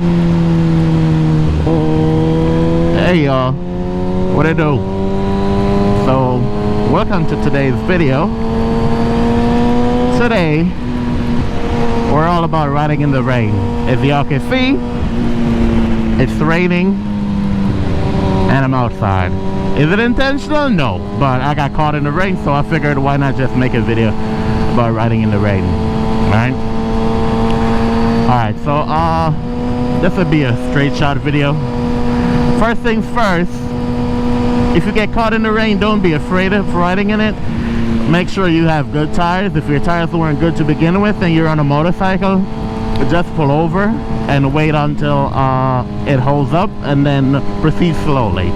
Hey y'all, what I do? So, welcome to today's video. Today, we're all about riding in the rain. As y'all can see, it's raining and I'm outside. Is it intentional? No, but I got caught in the rain, so I figured why not just make a video about riding in the rain, right? Alright, so this would be a straight shot video. First things first, if you get caught in the rain, don't be afraid of riding in it. Make sure you have good tires. If your tires weren't good to begin with and you're on a motorcycle, just pull over and wait until it holds up and then proceed slowly.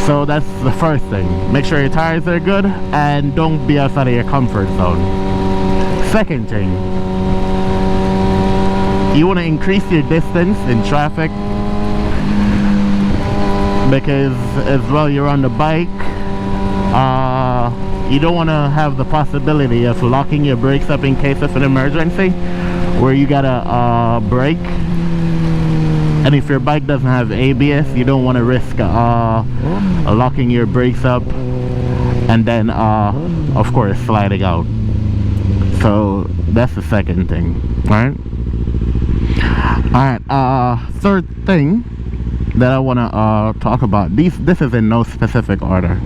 So that's the first thing. Make sure your tires are good and don't be outside of your comfort zone. Second thing, you want to increase your distance in traffic, because as well you're on the bike, you don't want to have the possibility of locking your brakes up in case of an emergency where you gotta brake. And if your bike doesn't have ABS, you don't want to risk locking your brakes up and then of course sliding out. So that's the second thing, right? Alright, third thing that I want to talk about, this is in no specific order.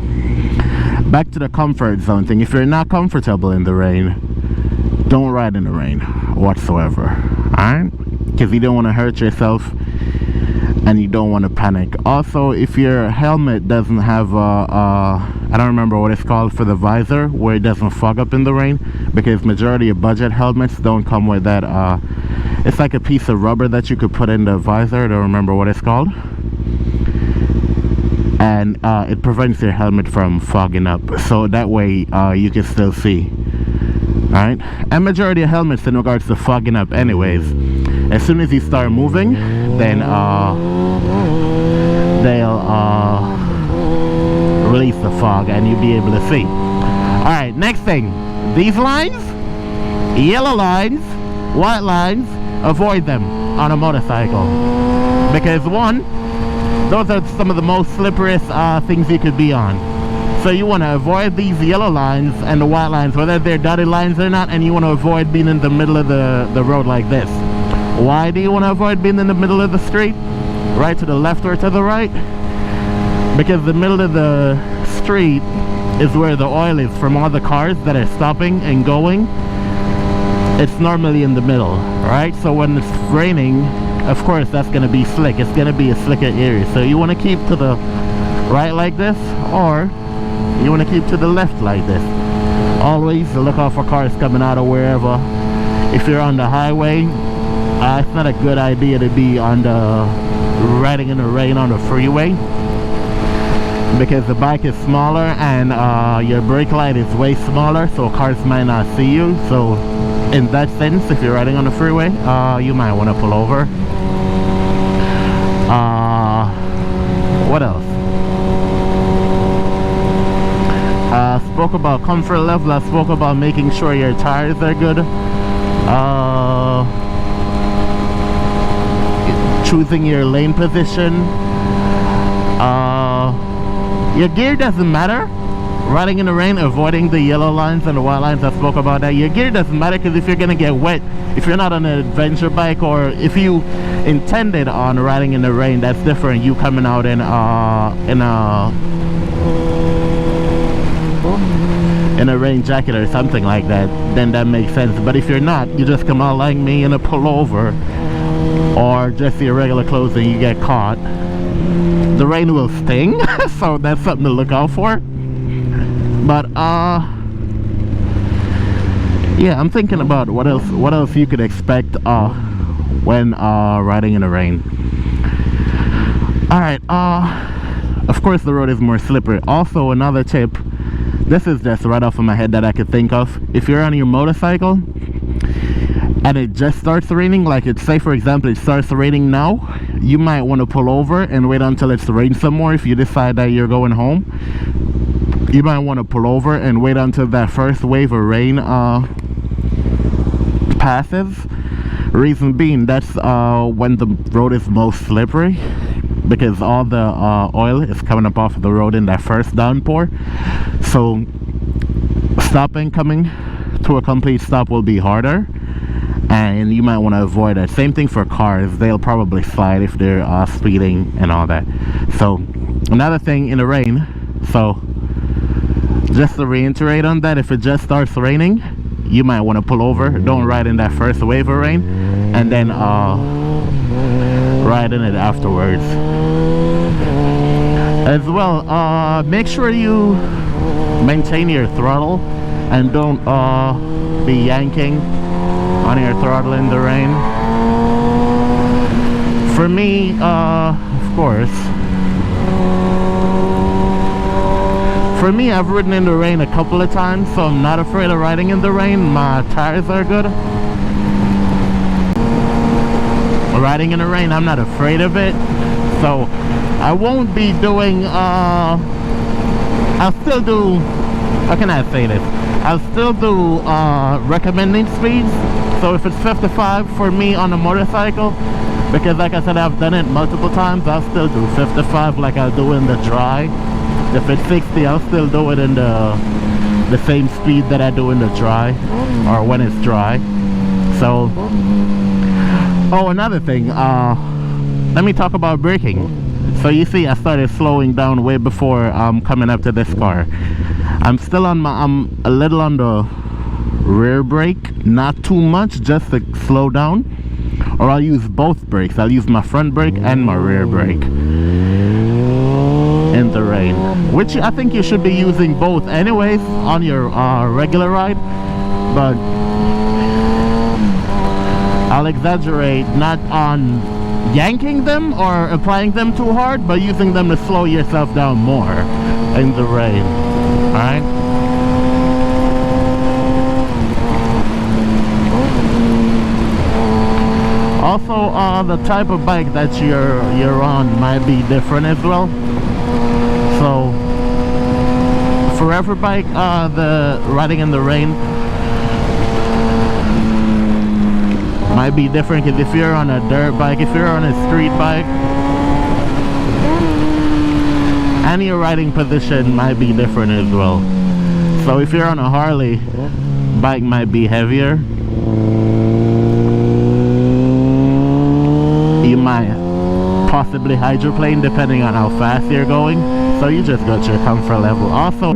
Back to the comfort zone thing. If you're not comfortable in the rain, don't ride in the rain whatsoever, alright? Because you don't want to hurt yourself and you don't want to panic. Also, if your helmet doesn't have I don't remember what it's called for the visor, where it doesn't fog up in the rain, because majority of budget helmets don't come with that. It's like a piece of rubber that you could put in the visor. I don't remember what it's called. And it prevents your helmet from fogging up, so that way you can still see. Alright? And majority of helmets in regards to fogging up anyways, as soon as you start moving, then they'll release the fog and you'll be able to see. Alright, next thing, these lines, yellow lines, white lines, avoid them on a motorcycle, because one, those are some of the most slipperiest things you could be on. So you want to avoid these yellow lines and the white lines, whether they're dotted lines or not, and you want to avoid being in the middle of the road like this. Why do you want to avoid being in the middle of the street? Right to the left or to the right? Because the middle of the street is where the oil is from all the cars that are stopping and going. It's normally in the middle, right? So when it's raining, of course that's going to be slick. It's going to be a slicker area. So you want to keep to the right like this, or you want to keep to the left like this. Always look out for cars coming out of wherever. If you're on the highway, it's not a good idea to be on the riding in the rain on the freeway, because the bike is smaller and your brake light is way smaller, so cars might not see you. So in that sense, if you're riding on the freeway, you might want to pull over. What else? Spoke about comfort level. I spoke about making sure your tires are good. Choosing your lane position. Your gear doesn't matter. Riding in the rain, avoiding the yellow lines and the white lines, I spoke about that. Your gear doesn't matter, because if you're gonna get wet, if you're not on an adventure bike, or if you intended on riding in the rain, that's different. You coming out in a rain jacket or something like that, then that makes sense. But if you're not, you just come out like me in a pullover or just your regular clothes and you get caught, the rain will sting. So that's something to look out for. But yeah, I'm thinking about what else you could expect when riding in the rain. Alright, of course the road is more slippery. Also, another tip, this is just right off of my head that I could think of. If you're on your motorcycle and it just starts raining, like it's, say for example it starts raining now, you might want to pull over and wait until it's rained some more. If you decide that you're going home, you might want to pull over and wait until that first wave of rain passes, Reason being, that's when the road is most slippery, because all the oil is coming up off of the road in that first downpour. So stopping, coming to a complete stop will be harder, and you might want to avoid it. Same thing for cars, they'll probably slide if they're speeding and all that. So another thing in the rain, so just to reiterate on that, if it just starts raining, you might want to pull over. Don't ride in that first wave of rain, and then ride in it afterwards. As well, make sure you maintain your throttle and don't be yanking on your throttle in the rain. For me, of course, for me, I've ridden in the rain a couple of times, so I'm not afraid of riding in the rain. My tires are good. Riding in the rain, I'm not afraid of it. So I won't be doing, I'll still do, how can I say this? I'll still do recommending speeds. So if it's 55 for me on a motorcycle, because like I said, I've done it multiple times, I'll still do 55 like I'll do in the dry. If it's 60, I'll still do it in the same speed that I do in the dry, or when it's dry. So, oh, another thing, let me talk about braking. So you see, I started slowing down way before coming up to this car. I'm still on I'm a little on the rear brake, not too much, just to slow down. Or I'll use both brakes. I'll use my front brake and my rear brake in the rain, which I think you should be using both anyways on your regular ride, but I'll exaggerate, not on yanking them or applying them too hard, but using them to slow yourself down more in the rain. Alright? Also, the type of bike that you're on might be different as well. So for every bike, the riding in the rain might be different, because if you're on a dirt bike, if you're on a street bike, and your riding position might be different as well. So if you're on a Harley, bike might be heavier. You might possibly hydroplane depending on how fast you're going. So you just got your comfort level. Also,